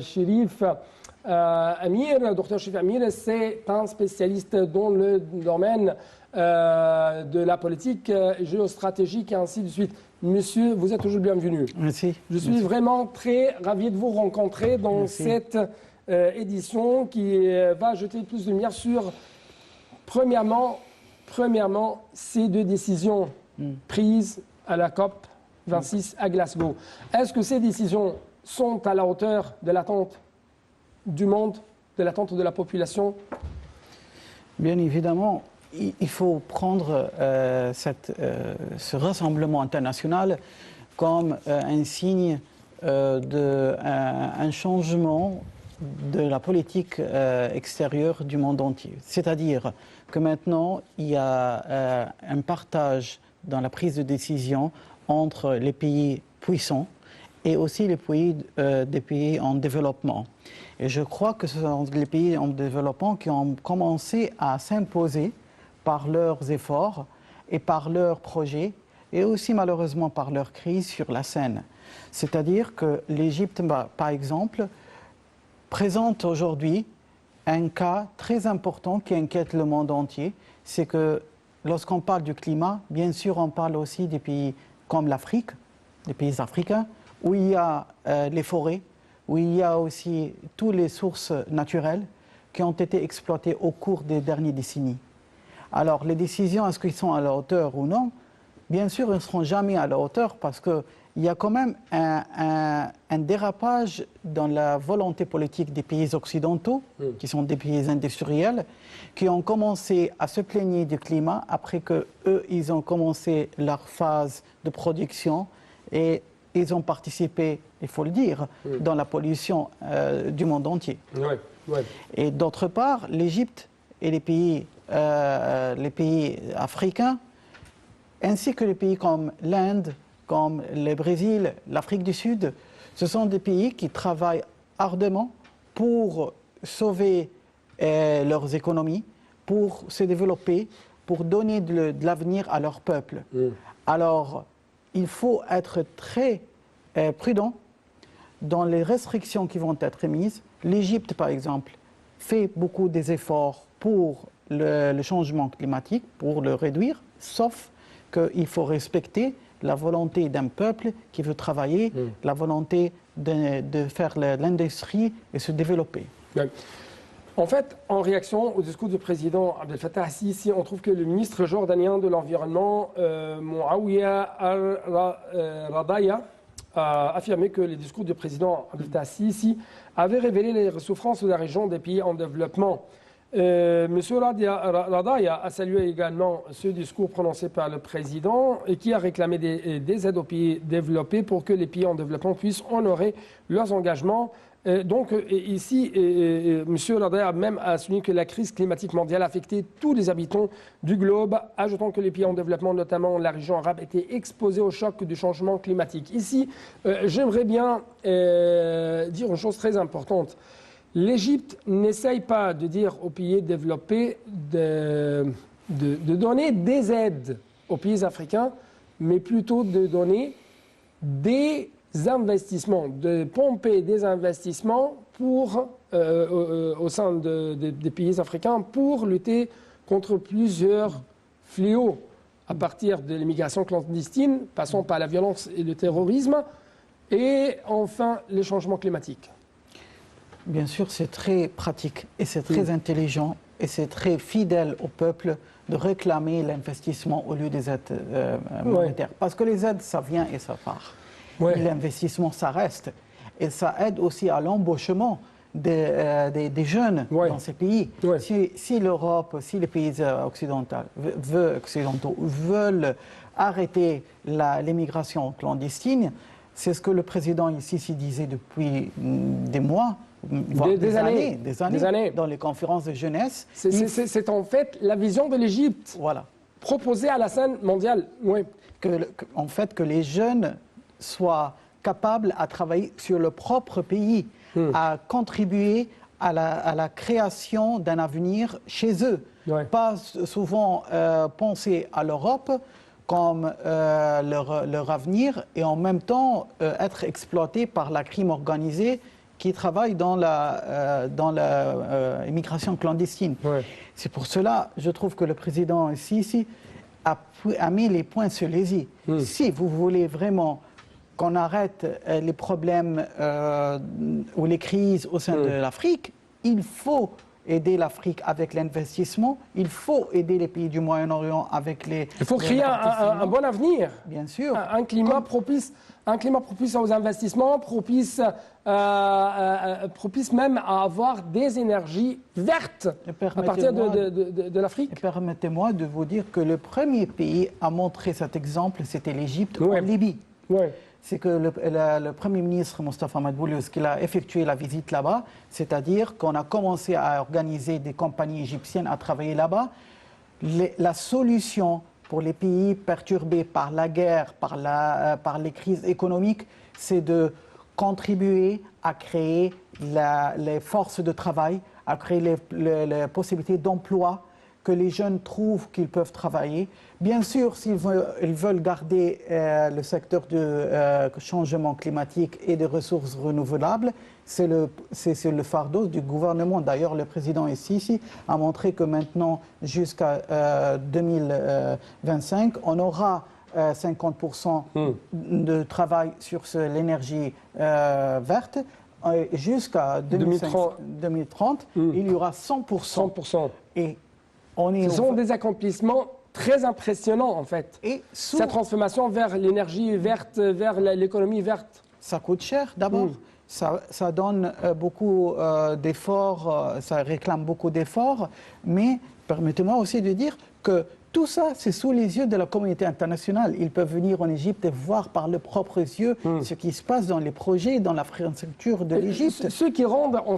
Chérif Amir. Docteur Chérif Amir, c'est un spécialiste dans le domaine de la politique géostratégique et ainsi de suite. Monsieur, vous êtes toujours bienvenu. Merci. Je suis vraiment très ravi de vous rencontrer dans cette édition qui va jeter plus de lumière sur, premièrement, ces deux décisions prises à la COP 26 à Glasgow. Est-ce que ces décisions sont à la hauteur de l'attente du monde, de l'attente de la population? Bien évidemment, il faut prendre ce rassemblement international comme un signe d'un changement de la politique extérieure du monde entier. C'est-à-dire que maintenant, il y a un partage dans la prise de décision entre les pays puissants et aussi les des pays en développement. Et je crois que ce sont les pays en développement qui ont commencé à s'imposer par leurs efforts et par leurs projets et aussi malheureusement par leur crise sur la scène. C'est-à-dire que l'Égypte, par exemple, présente aujourd'hui un cas très important qui inquiète le monde entier. C'est que lorsqu'on parle du climat, bien sûr on parle aussi des pays comme l'Afrique, des pays africains, où il y a les forêts, où il y a aussi toutes les sources naturelles qui ont été exploitées au cours des dernières décennies. Alors, les décisions, est-ce qu'ils sont à la hauteur ou non? Bien sûr, ils ne seront jamais à la hauteur parce qu'il y a quand même un dérapage dans la volonté politique des pays occidentaux, qui sont des pays industriels, qui ont commencé à se plaigner du climat après qu'eux, ils ont commencé leur phase de production et ils ont participé, il faut le dire, dans la pollution du monde entier. Et d'autre part, l'Égypte et les pays africains, ainsi que les pays comme l'Inde, comme le Brésil, l'Afrique du Sud, ce sont des pays qui travaillent ardemment pour sauver leurs économies, pour se développer, pour donner de l'avenir à leur peuple. Alors, il faut être très prudent dans les restrictions qui vont être émises. L'Égypte, par exemple, fait beaucoup des efforts pour le changement climatique, pour le réduire, sauf qu'il faut respecter la volonté d'un peuple qui veut travailler, la volonté de faire l'industrie et se développer. En fait, en réaction au discours du président Abdel Fattah al-Sisi, on trouve que le ministre jordanien de l'Environnement, Mouawiya al-Radaya, a affirmé que le discours du président Abdel Fattah al-Sisi avait révélé les souffrances de la région des pays en développement. Monsieur Radaya a salué également ce discours prononcé par le président et qui a réclamé des aides aux pays développés pour que les pays en développement puissent honorer leurs engagements. Donc ici, monsieur Radaya a même souligné que la crise climatique mondiale a affecté tous les habitants du globe, ajoutant que les pays en développement, notamment la région arabe, étaient exposés au choc du changement climatique. Ici, j'aimerais bien dire une chose très importante. L'Égypte n'essaye pas de dire aux pays développés de donner des aides aux pays africains, mais plutôt de donner des investissements, de pomper des investissements au sein des pays africains pour lutter contre plusieurs fléaux, à partir de l'immigration clandestine, passant par la violence et le terrorisme, et enfin les changements climatiques. Bien sûr, c'est très pratique et c'est très intelligent et c'est très fidèle au peuple de réclamer l'investissement au lieu des aides monétaires. Parce que les aides, ça vient et ça part. L'investissement, ça reste. Et ça aide aussi à l'embauchement des jeunes dans ces pays. Si l'Europe, si les pays occidentaux veulent arrêter l'immigration clandestine, c'est ce que le président ici disait depuis des mois, voire des années, dans les conférences de jeunesse. C'est en fait la vision de l'Égypte proposée à la scène mondiale. En fait, que les jeunes soient capables à travailler sur le propre pays, à contribuer à la création d'un avenir chez eux. Pas souvent penser à l'Europe comme leur avenir et en même temps être exploités par la crime organisée qui travaillent dans l'immigration clandestine. Ouais. C'est pour cela, je trouve que le président Sisi a mis les points sur les i. Si vous voulez vraiment qu'on arrête les problèmes ou les crises au sein de l'Afrique, il faut aider l'Afrique avec l'investissement, il faut aider les pays du Moyen-Orient avec les... Il faut créer un bon avenir. Bien sûr. Un climat propice aux investissements, propice même à avoir des énergies vertes à partir de l'Afrique. Permettez-moi de vous dire que le premier pays à montrer cet exemple, c'était l'Égypte en Libye. Ouais. C'est que le Premier ministre Mostafa Madbouli, lorsqu'il a effectué la visite là-bas, c'est-à-dire qu'on a commencé à organiser des compagnies égyptiennes à travailler là-bas, la solution pour les pays perturbés par la guerre, par les crises économiques, c'est de contribuer à créer les forces de travail, à créer les possibilités d'emploi, que les jeunes trouvent qu'ils peuvent travailler. Bien sûr, s'ils veulent garder le secteur du changement climatique et des ressources renouvelables, c'est le fardeau du gouvernement. D'ailleurs, le président Sisi a montré que maintenant, jusqu'à 2025, on aura 50% de travail sur l'énergie verte. Jusqu'à 2030, il y aura 100%. Et ce sont des accomplissements très impressionnants, en fait. Et cette transformation vers l'énergie verte, vers l'économie verte. Ça coûte cher, d'abord. Ça donne beaucoup d'efforts, ça réclame beaucoup d'efforts. Mais permettez-moi aussi de dire que tout ça, c'est sous les yeux de la communauté internationale. Ils peuvent venir en Égypte et voir par leurs propres yeux ce qui se passe dans les projets, dans l'infrastructure de l'Égypte. Ce qui rend en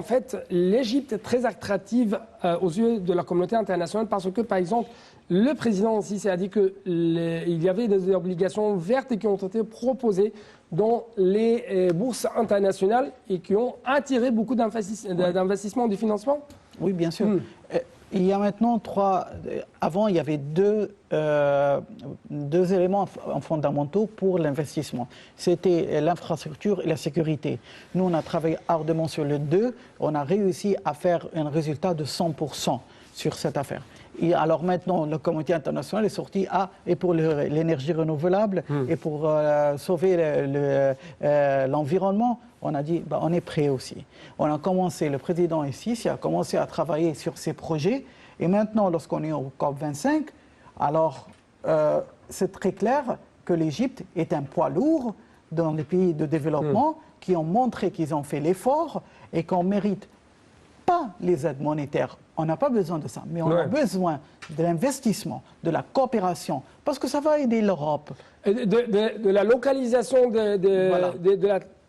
fait l'Égypte très attractive aux yeux de la communauté internationale, parce que, par exemple, le président Sisi a dit qu'il y avait des obligations vertes qui ont été proposées dans les bourses internationales et qui ont attiré beaucoup d'investissements et de financements. Oui, bien sûr. Il y a maintenant avant, il y avait deux éléments fondamentaux pour l'investissement. C'était l'infrastructure et la sécurité. Nous, on a travaillé ardemment sur les deux. On a réussi à faire un résultat de 100% sur cette affaire. Et alors maintenant, le comité international est sorti et pour l'énergie renouvelable et pour sauver l'environnement. On a dit, on est prêt aussi. On a commencé, le président Sisi a commencé à travailler sur ces projets. Et maintenant, lorsqu'on est au COP25, alors c'est très clair que l'Égypte est un poids lourd dans les pays de développement qui ont montré qu'ils ont fait l'effort et qu'on mérite pas les aides monétaires. On n'a pas besoin de ça, mais on a besoin de l'investissement, de la coopération, parce que ça va aider l'Europe. De la localisation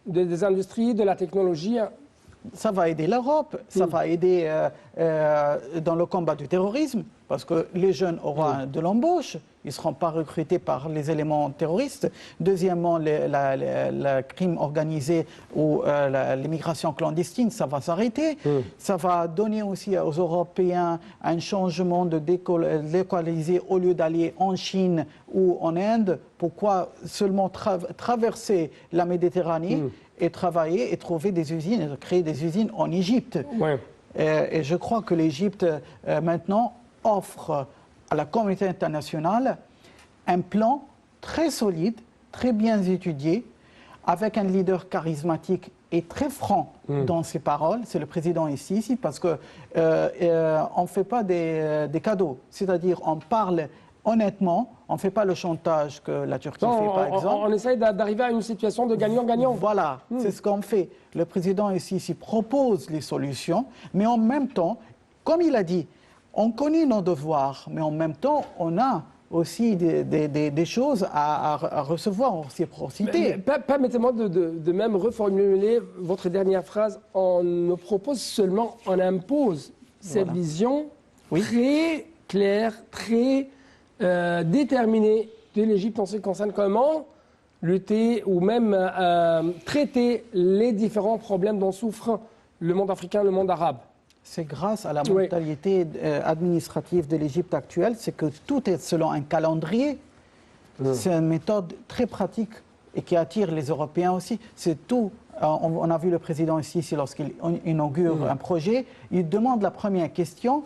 des industries, de la technologie. Ça va aider l'Europe, ça va aider dans le combat du terrorisme, parce que les jeunes auront de l'embauche, ils ne seront pas recrutés par les éléments terroristes. Deuxièmement, le crime organisé ou l'immigration clandestine, ça va s'arrêter. Ça va donner aussi aux Européens un changement de délocaliser au lieu d'aller en Chine ou en Inde. Pourquoi seulement traverser la Méditerranée et travailler et trouver des usines, créer des usines en Égypte. Et je crois que l'Égypte, maintenant, offre à la communauté internationale un plan très solide, très bien étudié, avec un leader charismatique et très franc dans ses paroles. C'est le président Sisi, parce qu'on ne fait pas des cadeaux. C'est-à-dire, on parle honnêtement, on ne fait pas le chantage que la Turquie fait, par exemple. On essaye d'arriver à une situation de gagnant-gagnant. Voilà, c'est ce qu'on fait. Le président ici propose les solutions, mais en même temps, comme il a dit, on connaît nos devoirs, mais en même temps, on a aussi des choses à recevoir en réciprocité. Permettez-moi de même reformuler votre dernière phrase. On ne propose seulement, on impose cette vision très claire, très déterminée de l'Égypte en ce qui concerne comment lutter ou même traiter les différents problèmes dont souffre le monde africain, le monde arabe. C'est grâce à la mentalité administrative de l'Égypte actuelle, c'est que tout est selon un calendrier. C'est une méthode très pratique et qui attire les Européens aussi. C'est tout On a vu le président ici, lorsqu'il inaugure un projet, il demande la première question,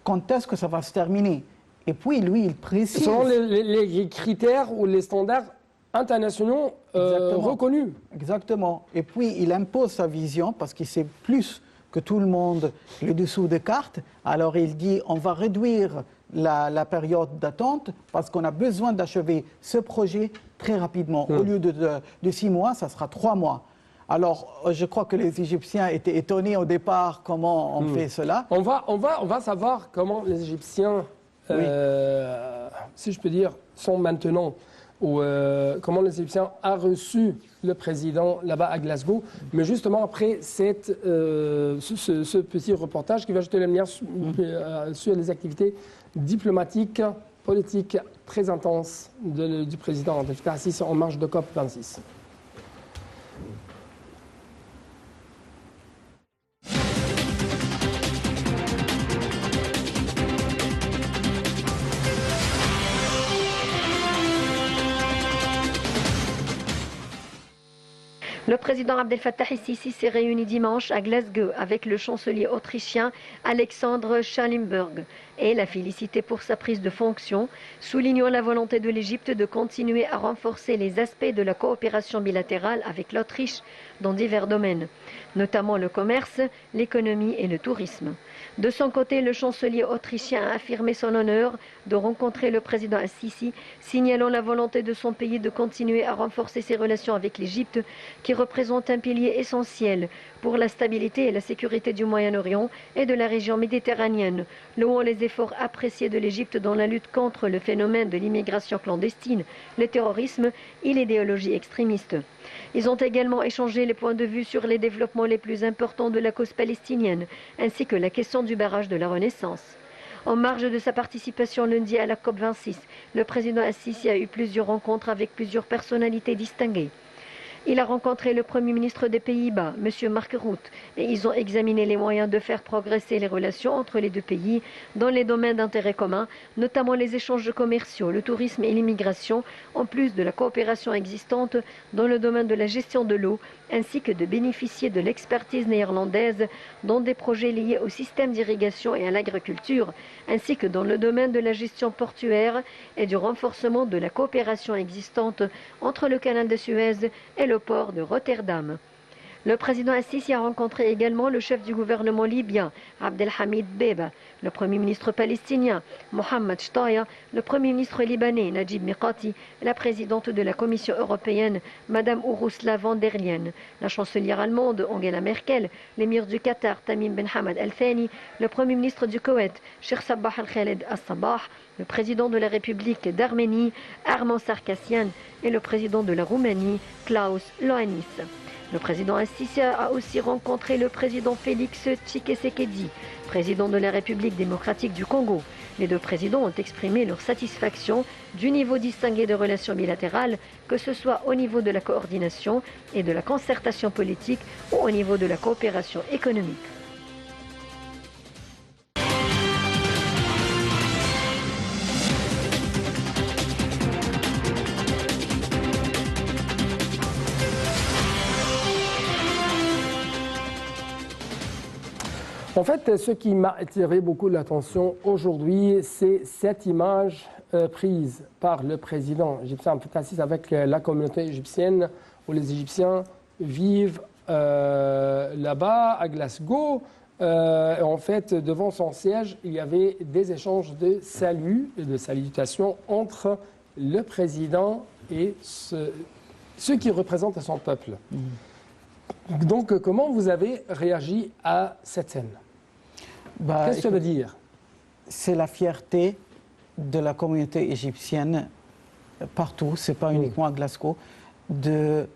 quand est-ce que ça va se terminer? Et puis lui, il précise... Selon les critères ou les standards internationaux reconnus. Exactement. Et puis il impose sa vision parce qu'il sait plus que tout le monde le dessous des cartes. Alors il dit, on va réduire la période d'attente parce qu'on a besoin d'achever ce projet très rapidement. Au lieu de 6 mois, ça sera 3 mois. Alors, je crois que les Égyptiens étaient étonnés au départ comment on fait cela. On va savoir comment les Égyptiens, si je peux dire, sont maintenant, ou comment les Égyptiens ont reçu le président là-bas à Glasgow. Mais justement, après ce petit reportage qui va jeter la lumière sur les activités diplomatiques, politiques très intenses du président Abdel Fattah al-Sisi en marge de COP26. Le président Abdel Fattah al-Sisi s'est réuni dimanche à Glasgow avec le chancelier autrichien Alexander Schallenberg et l'a félicité pour sa prise de fonction, soulignant la volonté de l'Égypte de continuer à renforcer les aspects de la coopération bilatérale avec l'Autriche dans divers domaines, notamment le commerce, l'économie et le tourisme. De son côté, le chancelier autrichien a affirmé son honneur de rencontrer le président al-Sisi, signalant la volonté de son pays de continuer à renforcer ses relations avec l'Égypte, qui représente un pilier essentiel pour la stabilité et la sécurité du Moyen-Orient et de la région méditerranéenne, louant les efforts appréciés de l'Égypte dans la lutte contre le phénomène de l'immigration clandestine, le terrorisme et l'idéologie extrémiste. Ils ont également échangé les points de vue sur les développements les plus importants de la cause palestinienne, ainsi que la question du barrage de la Renaissance. En marge de sa participation lundi à la COP26, le président al-Sisi a eu plusieurs rencontres avec plusieurs personnalités distinguées. Il a rencontré le Premier ministre des Pays-Bas, M. Mark Rutte, et ils ont examiné les moyens de faire progresser les relations entre les deux pays dans les domaines d'intérêt commun, notamment les échanges commerciaux, le tourisme et l'immigration, en plus de la coopération existante dans le domaine de la gestion de l'eau, ainsi que de bénéficier de l'expertise néerlandaise dans des projets liés au système d'irrigation et à l'agriculture, ainsi que dans le domaine de la gestion portuaire et du renforcement de la coopération existante entre le canal de Suez et le port de Rotterdam. Le président al-Sisi a rencontré également le chef du gouvernement libyen, Abdelhamid Dbeiba, le premier ministre palestinien, Mohamed Shtayyeh, le premier ministre libanais, Najib Mikati, et la présidente de la Commission européenne, Madame Ursula von der Leyen, la chancelière allemande, Angela Merkel, l'émir du Qatar, Tamim Ben Hamad Al Thani, le premier ministre du Koweït, Sheikh Sabah Al-Khaled Al-Sabah, le président de la République d'Arménie, Arman Sarkassian, et le président de la Roumanie, Klaus Iohannis. Le président al-Sisi a aussi rencontré le président Félix Tshisekedi, président de la République démocratique du Congo. Les deux présidents ont exprimé leur satisfaction du niveau distingué de relations bilatérales, que ce soit au niveau de la coordination et de la concertation politique ou au niveau de la coopération économique. En fait, ce qui m'a attiré beaucoup l'attention aujourd'hui, c'est cette image prise par le président égyptien Abdel Fattah al-Sisi avec la communauté égyptienne, où les Égyptiens vivent là-bas, à Glasgow. En fait, devant son siège, il y avait des échanges de saluts et de salutations entre le président et ceux qui représentent son peuple. Donc, comment vous avez réagi à cette scène ? Qu'est-ce que ça veut dire ? C'est la fierté de la communauté égyptienne partout, ce n'est pas uniquement à Glasgow, de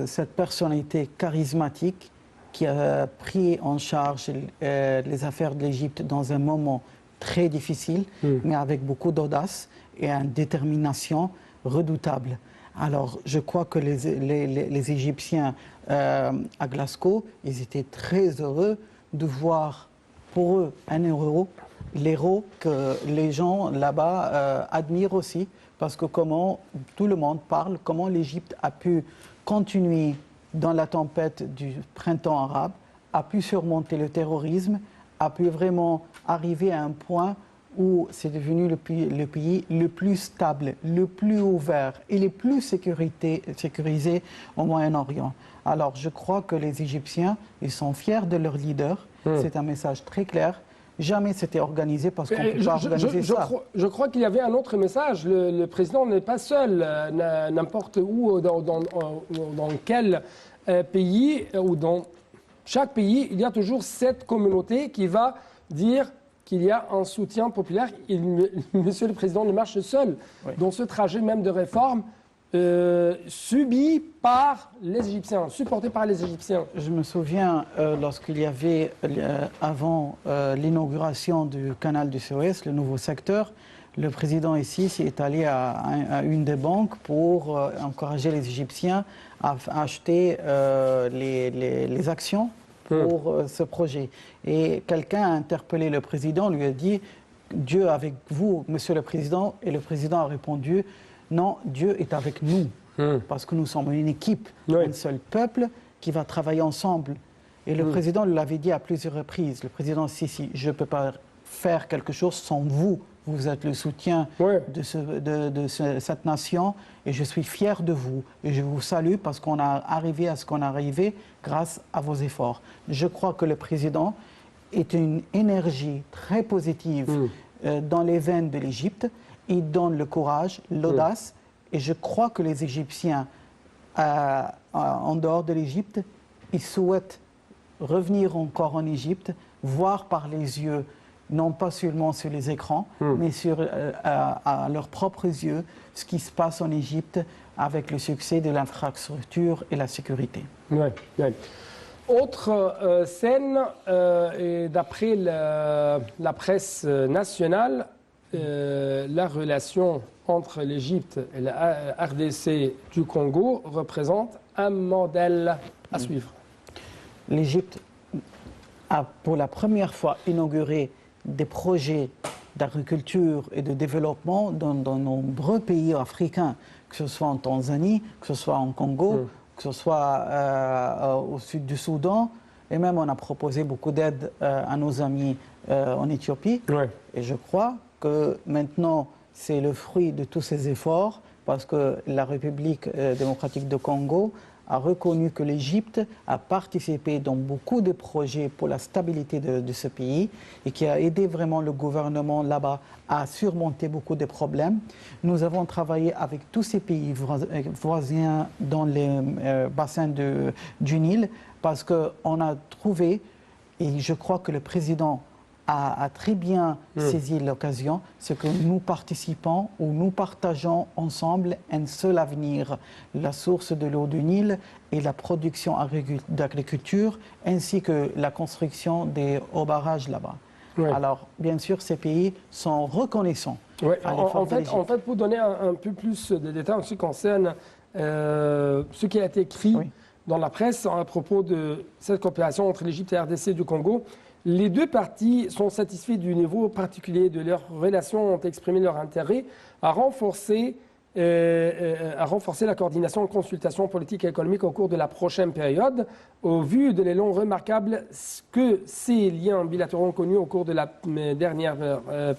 cette personnalité charismatique qui a pris en charge les affaires de l'Égypte dans un moment très difficile, mais avec beaucoup d'audace et une détermination redoutable. Alors, je crois que les Égyptiens à Glasgow, ils étaient très heureux de voir pour eux un l'héros que les gens là-bas admirent aussi, parce que comment tout le monde parle, comment l'Égypte a pu continuer dans la tempête du printemps arabe, a pu surmonter le terrorisme, a pu vraiment arriver à un point où c'est devenu le pays le plus stable, le plus ouvert et le plus sécurisé au Moyen-Orient. Alors je crois que les Égyptiens, ils sont fiers de leur leader. C'est un message très clair. Jamais c'était organisé parce qu'on ne peut pas organiser ça. Je crois qu'il y avait un autre message. Le président n'est pas seul. N'importe où, dans quel pays ou dans chaque pays, il y a toujours cette communauté qui va dire qu'il y a un soutien populaire. Monsieur le Président ne marche seul dans ce trajet même de réforme subi par les Égyptiens, supporté par les Égyptiens. Je me souviens lorsqu'il y avait, avant l'inauguration du canal du Suez, le nouveau secteur, le président ici est allé à une des banques pour encourager les Égyptiens à acheter les actions pour ce projet. Et quelqu'un a interpellé le président, lui a dit « Dieu avec vous, monsieur le président ». Et le président a répondu « Non, Dieu est avec nous, parce que nous sommes une équipe, un seul peuple qui va travailler ensemble ». Et le président l'avait dit à plusieurs reprises. Le président Sisi, je ne peux pas faire quelque chose sans vous. Vous êtes le soutien de cette nation et je suis fier de vous. Et je vous salue parce qu'on a arrivé à ce qu'on est arrivé grâce à vos efforts. Je crois que le président est une énergie très positive dans les veines de l'Égypte. Il donne le courage, l'audace. Et je crois que les Égyptiens, en dehors de l'Égypte, ils souhaitent revenir encore en Égypte, voir par les yeux, non pas seulement sur les écrans, mais à leurs propres yeux, ce qui se passe en Égypte avec le succès de l'infrastructure et la sécurité. Autre scène, d'après la presse nationale, la relation entre l'Égypte et la RDC du Congo représente un modèle à suivre. L'Égypte a pour la première fois inauguré des projets d'agriculture et de développement dans de nombreux pays africains, que ce soit en Tanzanie, que ce soit en Congo, que ce soit au sud du Soudan, et même on a proposé beaucoup d'aide à nos amis en Éthiopie. Et je crois que maintenant, c'est le fruit de tous ces efforts, parce que la République démocratique du Congo a reconnu que l'Égypte a participé dans beaucoup de projets pour la stabilité de ce pays et qui a aidé vraiment le gouvernement là-bas à surmonter beaucoup de problèmes. Nous avons travaillé avec tous ces pays voisins dans les bassins du Nil parce qu'on a trouvé, et je crois que le président a très bien saisi l'occasion, c'est que nous participons ou nous partageons ensemble un seul avenir, la source de l'eau du Nil et la production d'agriculture, ainsi que la construction des hauts barrages là-bas. Alors, bien sûr, ces pays sont reconnaissants. En fait, pour donner un peu plus de détails en ce qui concerne ce qui a été écrit dans la presse à propos de cette coopération entre l'Égypte et la RDC du Congo, les deux parties sont satisfaits du niveau particulier de leurs relations, ont exprimé leur intérêt à renforcer la coordination et consultation politique et économique au cours de la prochaine période, au vu de l'élan remarquable que ces liens bilatéraux ont connus au cours de la dernière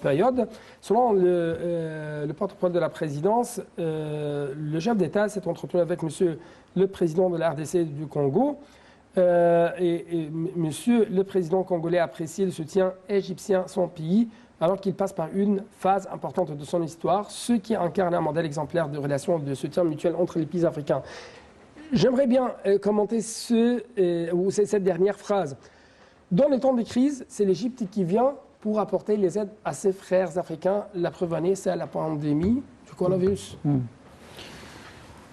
période. Selon le porte-parole de la présidence, le chef d'État s'est entretenu avec Monsieur le Président de la RDC du Congo. Monsieur le Président congolais apprécie le soutien égyptien à son pays alors qu'il passe par une phase importante de son histoire, ce qui incarne un modèle exemplaire de relations de soutien mutuel entre les pays africains. J'aimerais bien commenter cette dernière phrase. Dans les temps de crise, c'est l'Égypte qui vient pour apporter les aides à ses frères africains. La preuve en est, c'est la pandémie du coronavirus.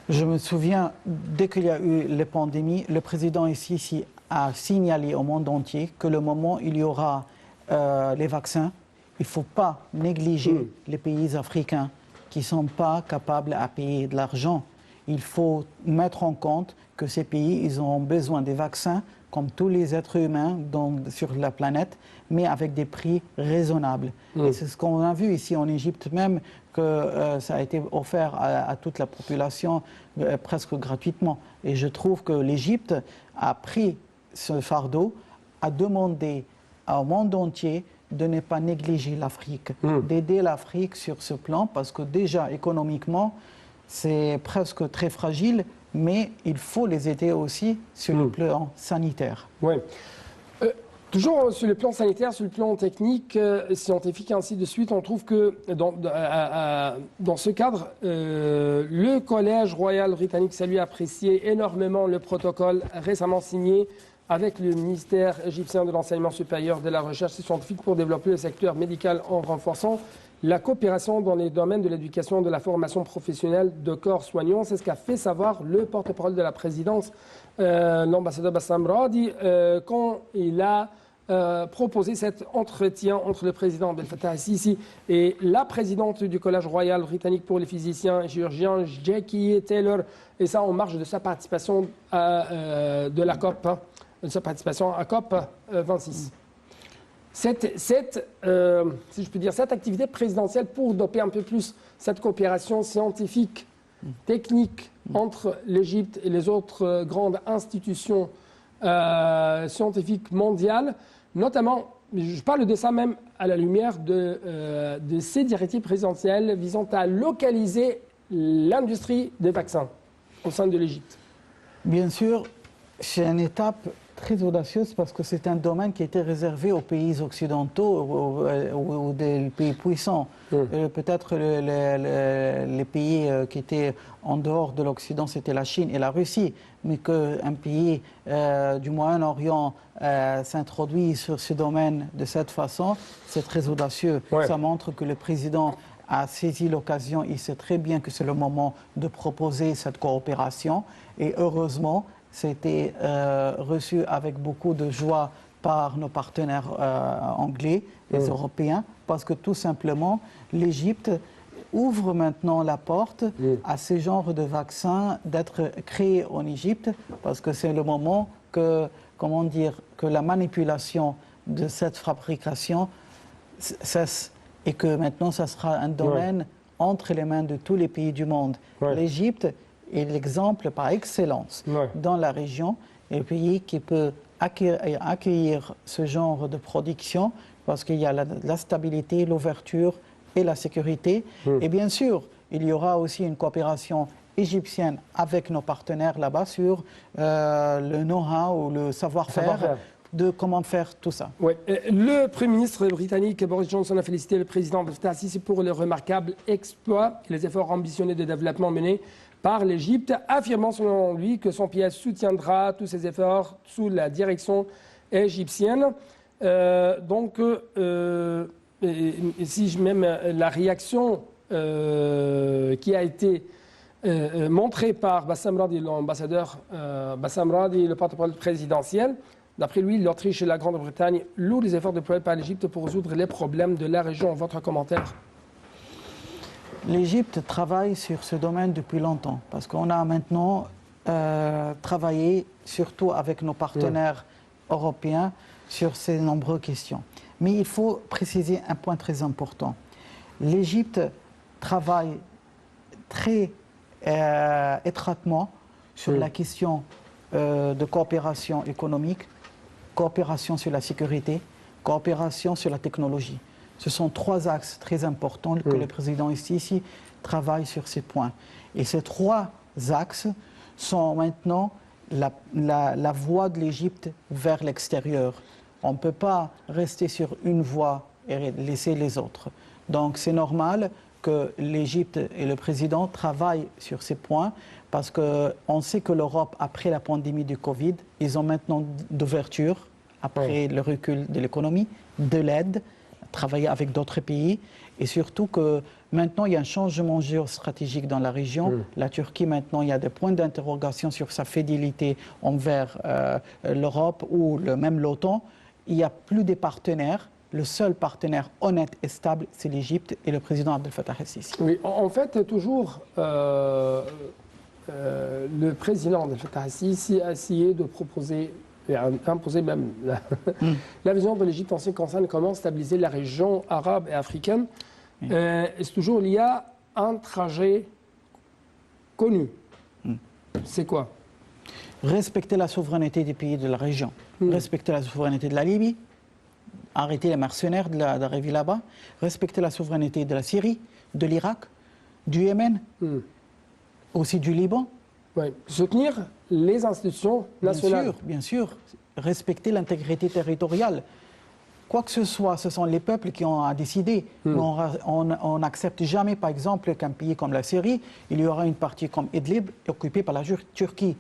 Je me souviens, dès qu'il y a eu les pandémies, le président ici a signalé au monde entier que le moment où il y aura les vaccins, il ne faut pas négliger les pays africains qui ne sont pas capables à payer de l'argent. Il faut mettre en compte que ces pays, ils ont besoin des vaccins comme tous les êtres humains sur la planète, mais avec des prix raisonnables. Et c'est ce qu'on a vu ici en Égypte même, que ça a été offert à toute la population presque gratuitement. Et je trouve que l'Égypte a pris ce fardeau, a demandé au monde entier de ne pas négliger l'Afrique, d'aider l'Afrique sur ce plan, parce que déjà économiquement, c'est presque très fragile, mais il faut les aider aussi sur le plan sanitaire. Oui. Toujours sur le plan sanitaire, sur le plan technique, scientifique et ainsi de suite, on trouve que dans ce cadre, le Collège royal britannique, ça lui a apprécié énormément le protocole récemment signé avec le ministère égyptien de l'enseignement supérieur, de la recherche scientifique pour développer le secteur médical en renforçant la coopération dans les domaines de l'éducation et de la formation professionnelle de corps soignants. C'est ce qu'a fait savoir le porte-parole de la présidence, l'ambassadeur Bassam Radi, quand il a proposé cet entretien entre le président Abdel Fattah al-Sisi et la présidente du Collège royal britannique pour les physiciens et chirurgiens, Jackie Taylor, et ça en marge de sa participation de la COP, de sa participation à COP 26. Si je peux dire, cette activité présidentielle pour doper un peu plus cette coopération scientifique, technique entre l'Égypte et les autres grandes institutions scientifiques mondiales, notamment, je parle de ça même à la lumière de ces directives présidentielles visant à localiser l'industrie des vaccins au sein de l'Égypte. Bien sûr, c'est une étape très audacieuse parce que c'est un domaine qui était réservé aux pays occidentaux ou des pays puissants. Peut-être les pays qui étaient en dehors de l'Occident, c'était la Chine et la Russie, mais qu'un pays du Moyen-Orient s'introduit sur ce domaine de cette façon, c'est très audacieux. Ça montre que le président a saisi l'occasion, il sait très bien que c'est le moment de proposer cette coopération et heureusement, c'était reçu avec beaucoup de joie par nos partenaires anglais, les Européens, parce que tout simplement, l'Égypte ouvre maintenant la porte à ce genre de vaccins d'être créés en Égypte, parce que c'est le moment que, comment dire, que la manipulation de cette fabrication cesse et que maintenant, ça sera un domaine entre les mains de tous les pays du monde. L'Égypte est l'exemple par excellence dans la région, et le pays qui peut accueillir ce genre de production parce qu'il y a la stabilité, l'ouverture et la sécurité. Et bien sûr, il y aura aussi une coopération égyptienne avec nos partenaires là-bas sur le know-how ou le savoir-faire de comment faire tout ça. Le Premier ministre britannique Boris Johnson a félicité le président Abdel Fattah al-Sisi pour le remarquable exploit et les efforts ambitionnés de développement menés par l'Égypte, affirmant selon lui que son pays soutiendra tous ces efforts sous la direction égyptienne. Si même la réaction qui a été montrée par Bassam Radi, l'ambassadeur Bassam Radi, le porte-parole présidentiel, d'après lui, l'Autriche et la Grande-Bretagne louent les efforts déployés par l'Égypte pour résoudre les problèmes de la région. Votre commentaire ? L'Égypte travaille sur ce domaine depuis longtemps parce qu'on a maintenant travaillé surtout avec nos partenaires européens sur ces nombreuses questions. Mais il faut préciser un point très important. L'Égypte travaille très étroitement sur la question de coopération économique, coopération sur la sécurité, coopération sur la technologie. Ce sont trois axes très importants que le président ici travaille sur ces points. Et ces trois axes sont maintenant la voie de l'Égypte vers l'extérieur. On ne peut pas rester sur une voie et laisser les autres. Donc c'est normal que l'Égypte et le président travaillent sur ces points parce qu'on sait que l'Europe, après la pandémie du Covid, ils ont maintenant d'ouverture, après le recul de l'économie, de l'aide, travailler avec d'autres pays et surtout que maintenant il y a un changement géostratégique dans la région. La Turquie maintenant il y a des points d'interrogation sur sa fidélité envers l'Europe ou même l'OTAN. Il n'y a plus de partenaires. Le seul partenaire honnête et stable, c'est l'Égypte et le président Abdel Fattah al-Sisi. Oui, en fait, toujours, le président Abdel Fattah al-Sisi a essayé de proposer et a imposé même la vision de l'Égypte en ce qui concerne comment stabiliser la région arabe et africaine. C'est toujours, il y a un trajet connu. C'est quoi? Respecter la souveraineté des pays de la région, respecter la souveraineté de la Libye, arrêter les mercenaires d'arriver là-bas, respecter la souveraineté de la Syrie, de l'Irak, du Yémen, aussi du Liban. Oui. Soutenir les institutions nationales. Bien sûr, respecter l'intégrité territoriale. Quoi que ce soit, ce sont les peuples qui ont à décider. On n'accepte jamais, par exemple, qu'un pays comme la Syrie, il y aura une partie comme Idlib occupée par la Turquie.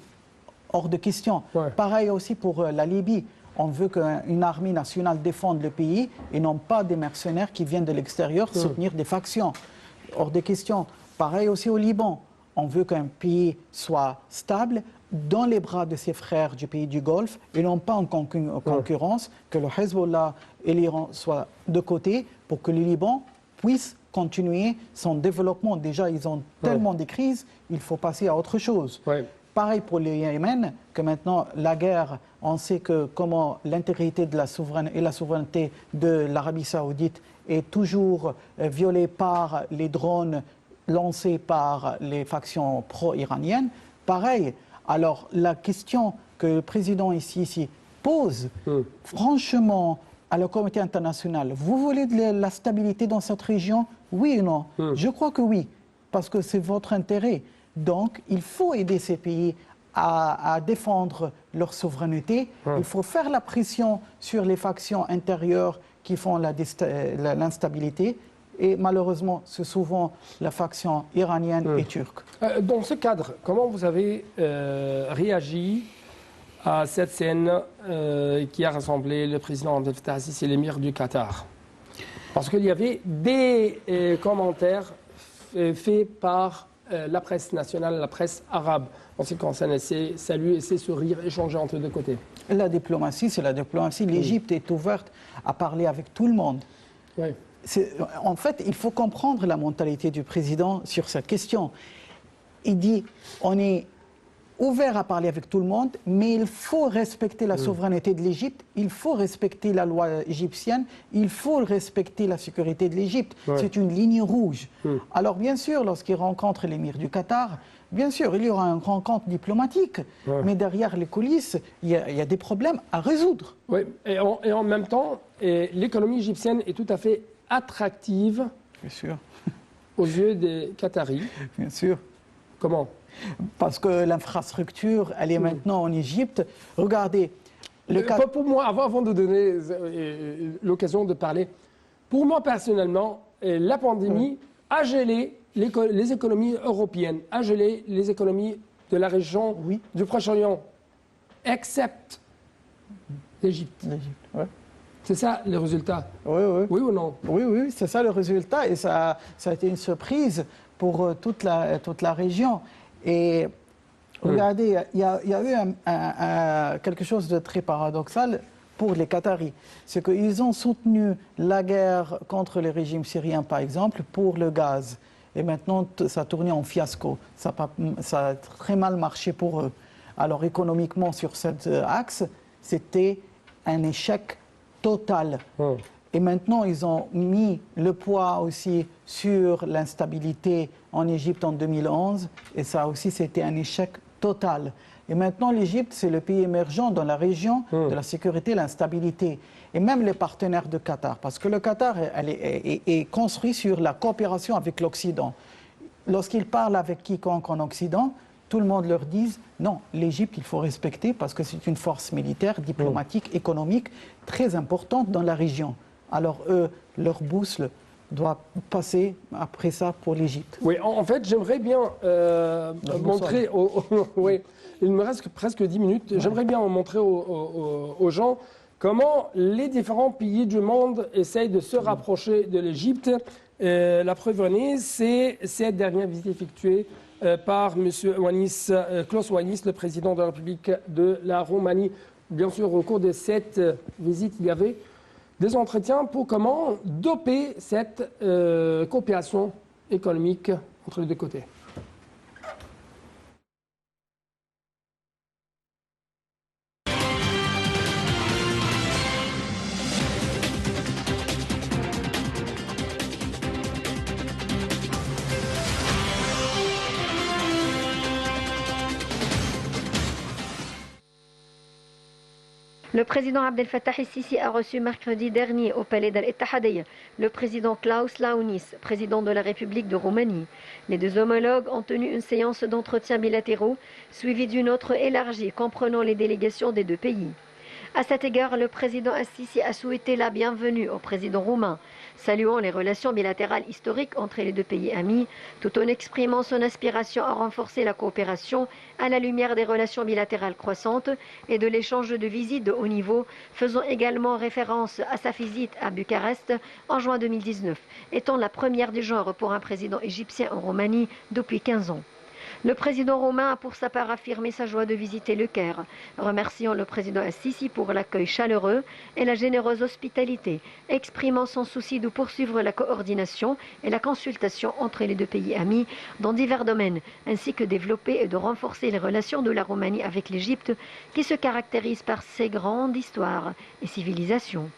Hors de question. Ouais. Pareil aussi pour la Libye. On veut qu'une armée nationale défende le pays et non pas des mercenaires qui viennent de l'extérieur soutenir des factions. Hors de question. Pareil aussi au Liban. On veut qu'un pays soit stable dans les bras de ses frères du pays du Golfe et non pas en concurrence, que le Hezbollah et l'Iran soient de côté pour que le Liban puisse continuer son développement. Déjà, ils ont tellement de crises, il faut passer à autre chose. Ouais. Pareil pour le Yémen, que maintenant la guerre, on sait que comment l'intégrité de la souveraineté de l'Arabie saoudite est toujours violée par les drones lancés par les factions pro-iraniennes. Pareil, alors la question que le président ici pose, franchement, à la communauté internationale, vous voulez de la stabilité dans cette région? Oui ou non? Je crois que oui, parce que c'est votre intérêt. Donc, il faut aider ces pays à défendre leur souveraineté. Il faut faire la pression sur les factions intérieures qui font l'instabilité. Et malheureusement, c'est souvent la faction iranienne et turque. Dans ce cadre, comment vous avez réagi à cette scène qui a rassemblé le président Abdel Fattah al-Sisi et l'émir du Qatar? Parce qu'il y avait des commentaires faits par la presse nationale, la presse arabe, en ce qui concerne ces saluts et ces sourires échangés entre deux côtés. La diplomatie, c'est la diplomatie. L'Égypte est ouverte à parler avec tout le monde. Oui. En fait, il faut comprendre la mentalité du président sur cette question. Il dit, on est ouvert à parler avec tout le monde, mais il faut respecter la souveraineté de l'Égypte, il faut respecter la loi égyptienne, il faut respecter la sécurité de l'Égypte. C'est une ligne rouge. Alors bien sûr, lorsqu'il rencontre l'émir du Qatar, bien sûr, il y aura une rencontre diplomatique, mais derrière les coulisses, il y a des problèmes à résoudre. Oui, et en même temps, l'économie égyptienne est tout à fait attractive Bien sûr. aux yeux des Qataris. Bien sûr. Comment? Parce que l'infrastructure, elle est maintenant en Égypte. Regardez. Pour moi, avant de donner l'occasion de parler, pour moi personnellement, la pandémie a gelé les économies européennes, a gelé les économies de la région du Proche-Orient, excepte l'Égypte. C'est ça le résultat? Oui ou non? Oui, c'est ça le résultat. Et ça a été une surprise pour toute la région. Et regardez, il y a eu quelque chose de très paradoxal pour les Qataris. C'est qu'ils ont soutenu la guerre contre le régime syrien, par exemple, pour le gaz. Et maintenant, ça a tourné en fiasco. Ça a très mal marché pour eux. Alors économiquement, sur cet axe, c'était un échec total. Et maintenant, ils ont mis le poids aussi sur l'instabilité en Égypte en 2011. Et ça aussi, c'était un échec total. Et maintenant, l'Égypte, c'est le pays émergent dans la région de la sécurité et l'instabilité. Et même les partenaires de Qatar. Parce que le Qatar est construit sur la coopération avec l'Occident. Lorsqu'ils parlent avec quiconque en Occident, tout le monde leur dit non, l'Égypte, il faut respecter parce que c'est une force militaire, diplomatique, économique très importante dans la région. Alors eux, leur boussole doit passer après ça pour l'Égypte. Oui, en fait, j'aimerais bien montrer... oui, il me reste presque 10 minutes. J'aimerais bien montrer aux gens comment les différents pays du monde essayent de se rapprocher de l'Égypte. La preuve en est, c'est cette dernière visite effectuée par M. Klaus Iohannis, le président de la République de la Roumanie. Bien sûr, au cours de cette visite, il y avait des entretiens pour comment doper cette coopération économique entre les deux côtés. Le président Abdel Fattah el-Sisi a reçu mercredi dernier au palais d'Al-Ittihadiyya le président Klaus Iohannis, président de la République de Roumanie. Les deux homologues ont tenu une séance d'entretien bilatéraux suivie d'une autre élargie comprenant les délégations des deux pays. À cet égard, le président el-Sisi a souhaité la bienvenue au président roumain, saluant les relations bilatérales historiques entre les deux pays amis, tout en exprimant son aspiration à renforcer la coopération à la lumière des relations bilatérales croissantes et de l'échange de visites de haut niveau, faisant également référence à sa visite à Bucarest en juin 2019, étant la première du genre pour un président égyptien en Roumanie depuis 15 ans. Le président roumain a pour sa part affirmé sa joie de visiter le Caire, remerciant le président el-Sisi pour l'accueil chaleureux et la généreuse hospitalité, exprimant son souci de poursuivre la coordination et la consultation entre les deux pays amis dans divers domaines, ainsi que développer et de renforcer les relations de la Roumanie avec l'Égypte, qui se caractérise par ses grandes histoires et civilisations.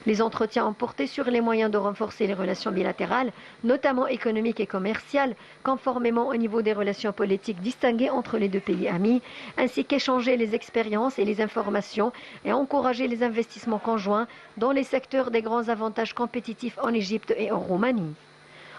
Les entretiens ont porté sur les moyens de renforcer les relations bilatérales, notamment économiques et commerciales, conformément au niveau des relations politiques distinguées entre les deux pays amis, ainsi qu'échanger les expériences et les informations et encourager les investissements conjoints dans les secteurs des grands avantages compétitifs en Égypte et en Roumanie.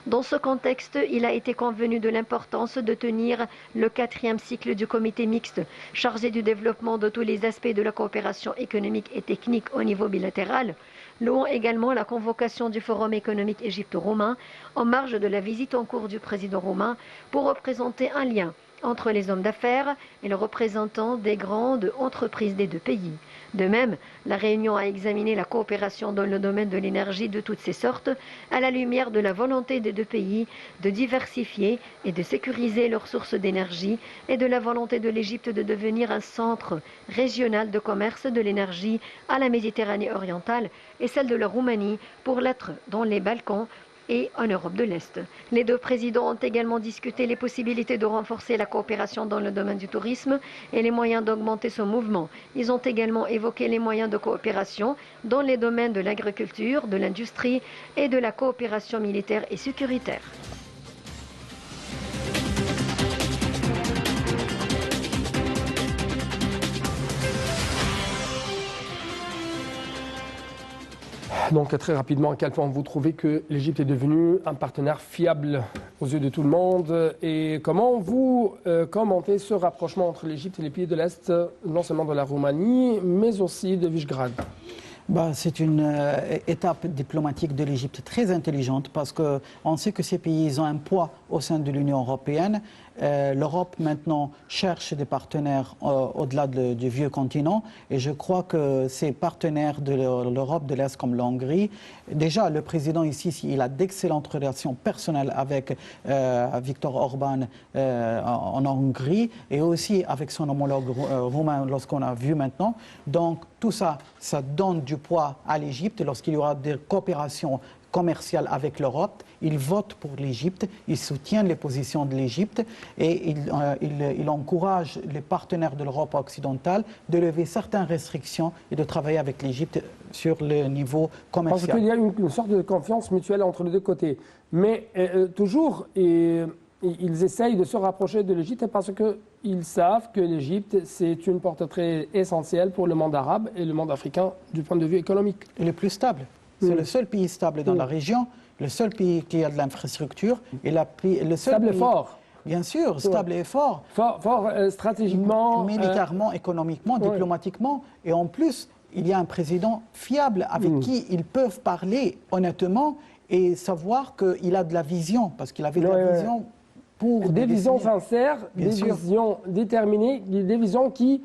Dans ce contexte, il a été convenu de l'importance de tenir le 4e cycle du comité mixte chargé du développement de tous les aspects de la coopération économique et technique au niveau bilatéral, louant également la convocation du Forum économique égypto-roumain en marge de la visite en cours du président roumain pour représenter un lien entre les hommes d'affaires et les représentants des grandes entreprises des deux pays. De même, la réunion a examiné la coopération dans le domaine de l'énergie de toutes ses sortes, à la lumière de la volonté des deux pays de diversifier et de sécuriser leurs sources d'énergie et de la volonté de l'Égypte de devenir un centre régional de commerce de l'énergie à la Méditerranée orientale et celle de la Roumanie pour l'être dans les Balkans et en Europe de l'Est. Les deux présidents ont également discuté les possibilités de renforcer la coopération dans le domaine du tourisme et les moyens d'augmenter son mouvement. Ils ont également évoqué les moyens de coopération dans les domaines de l'agriculture, de l'industrie et de la coopération militaire et sécuritaire. Donc très rapidement, à quel point vous trouvez que l'Égypte est devenue un partenaire fiable aux yeux de tout le monde et comment vous commentez ce rapprochement entre l'Égypte et les pays de l'Est, non seulement de la Roumanie, mais aussi de Visegrad? C'est une étape diplomatique de l'Égypte très intelligente parce qu'on sait que ces pays ont un poids au sein de l'Union européenne. L'Europe maintenant cherche des partenaires au-delà du vieux continent et je crois que ces partenaires de l'Europe de l'Est comme la Hongrie, déjà le président ici, il a d'excellentes relations personnelles avec Viktor Orban en Hongrie et aussi avec son homologue roumain lorsqu'on a vu maintenant. Donc tout ça, ça donne du poids à l'Égypte lorsqu'il y aura des coopérations commerciales avec l'Europe. Ils votent pour l'Égypte, ils soutiennent les positions de l'Égypte et ils encouragent les partenaires de l'Europe occidentale de lever certaines restrictions et de travailler avec l'Égypte sur le niveau commercial. Parce qu'il y a une sorte de confiance mutuelle entre les deux côtés. Mais toujours, ils essayent de se rapprocher de l'Égypte parce qu'ils savent que l'Égypte, c'est une porte très essentielle pour le monde arabe et le monde africain du point de vue économique. Il est plus stable. C'est le seul pays stable dans la région, le seul pays qui a de l'infrastructure et le seul stable pays... et fort. Bien sûr, stable et fort. Fort stratégiquement. Militairement, économiquement, diplomatiquement. Et en plus, il y a un président fiable avec qui ils peuvent parler honnêtement et savoir qu'il a de la vision, parce qu'il avait de la vision pour... Des visions sincères, des visions déterminées, des visions qui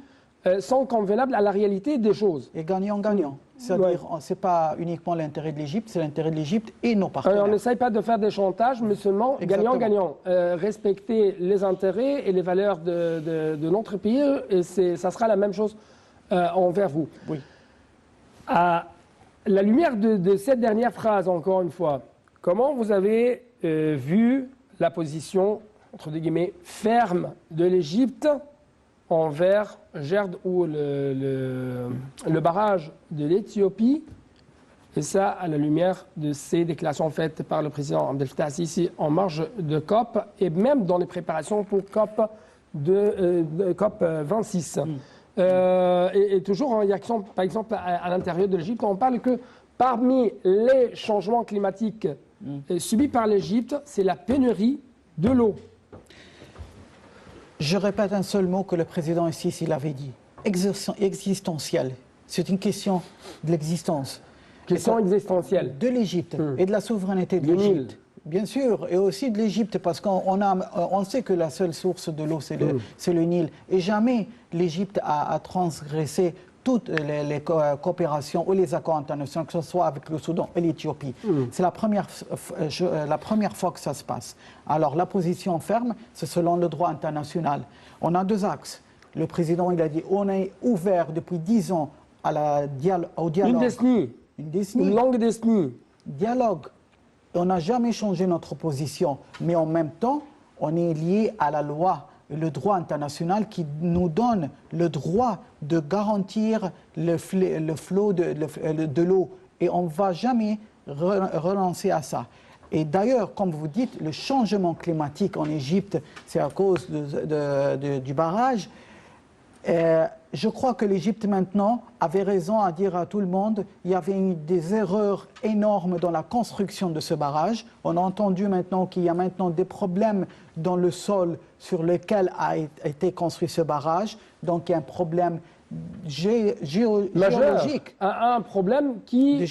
sont convenables à la réalité des choses. Et gagnant-gagnant. C'est-à-dire, ce n'est pas uniquement l'intérêt de l'Égypte, c'est l'intérêt de l'Égypte et nos partenaires. On n'essaye pas de faire des chantages, mais seulement gagnant-gagnant. Respecter les intérêts et les valeurs de notre pays, et ça sera la même chose envers vous. Oui. À la lumière de cette dernière phrase, encore une fois, comment vous avez vu la position, entre guillemets, ferme de l'Égypte envers Gerd ou le barrage de l'Éthiopie, et ça à la lumière de ces déclarations faites par le président Abdel Fattah el-Sisi en marge de COP et même dans les préparations pour COP 26. Et toujours en réaction, par exemple, à l'intérieur de l'Égypte, on parle que parmi les changements climatiques subis par l'Égypte, c'est la pénurie de l'eau. Je répète un seul mot que le président ici, il avait dit. Existentiel. C'est une question de l'existence. Question existentielle. De l'Égypte et de la souveraineté de Du Nil. l'Égypte. Bien sûr, et aussi de l'Égypte, parce on sait que la seule source de l'eau, c'est le Nil. Et jamais l'Égypte a transgressé toutes les coopérations ou les accords internationaux, que ce soit avec le Soudan et l'Éthiopie. C'est la première fois que ça se passe. Alors la position ferme, c'est selon le droit international. On a deux axes. Le président, il a dit, on est ouvert depuis 10 ans au dialogue. Une décennie. Une longue décennie. Dialogue. On n'a jamais changé notre position, mais en même temps, on est lié à la loi, le droit international qui nous donne le droit de garantir le flot de l'eau. Et on ne va jamais renoncer à ça. Et d'ailleurs, comme vous dites, le changement climatique en Égypte, c'est à cause du barrage. Je crois que l'Égypte maintenant avait raison à dire à tout le monde qu'il y avait eu des erreurs énormes dans la construction de ce barrage. On a entendu maintenant qu'il y a maintenant des problèmes dans le sol sur lequel a été construit ce barrage. Donc il y a un problème géologique. Un problème qui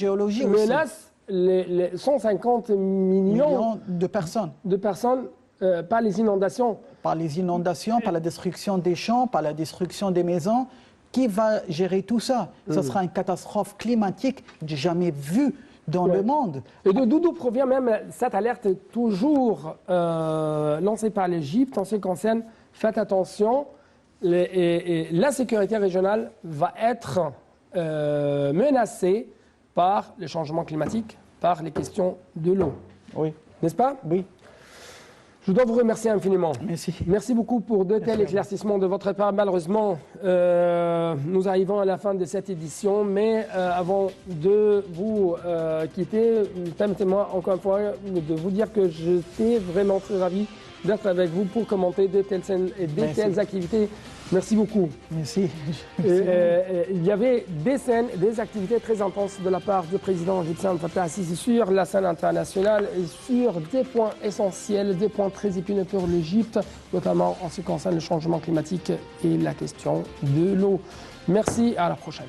menace les 150 millions de personnes. Par les inondations. Par les inondations, par la destruction des champs, par la destruction des maisons. Qui va gérer tout ça? Ce sera une catastrophe climatique jamais vue dans le monde. Et d'où provient même cette alerte toujours lancée par l'Égypte en ce qui concerne, faites attention, la sécurité régionale va être menacée par les changements climatiques, par les questions de l'eau. Oui. N'est-ce pas? Oui. Je dois vous remercier infiniment. Merci. Merci beaucoup pour de tels éclaircissements de votre part. Malheureusement, nous arrivons à la fin de cette édition, mais avant de vous quitter, permettez-moi encore une fois de vous dire que j'étais vraiment très ravi d'être avec vous pour commenter de telles scènes et de telles activités. Merci beaucoup. Merci. Il y avait des scènes, des activités très intenses de la part du président égyptien Fattah al-Sisi sur la scène internationale et sur des points essentiels, des points très épineux pour l'Égypte, notamment en ce qui concerne le changement climatique et la question de l'eau. Merci, à la prochaine.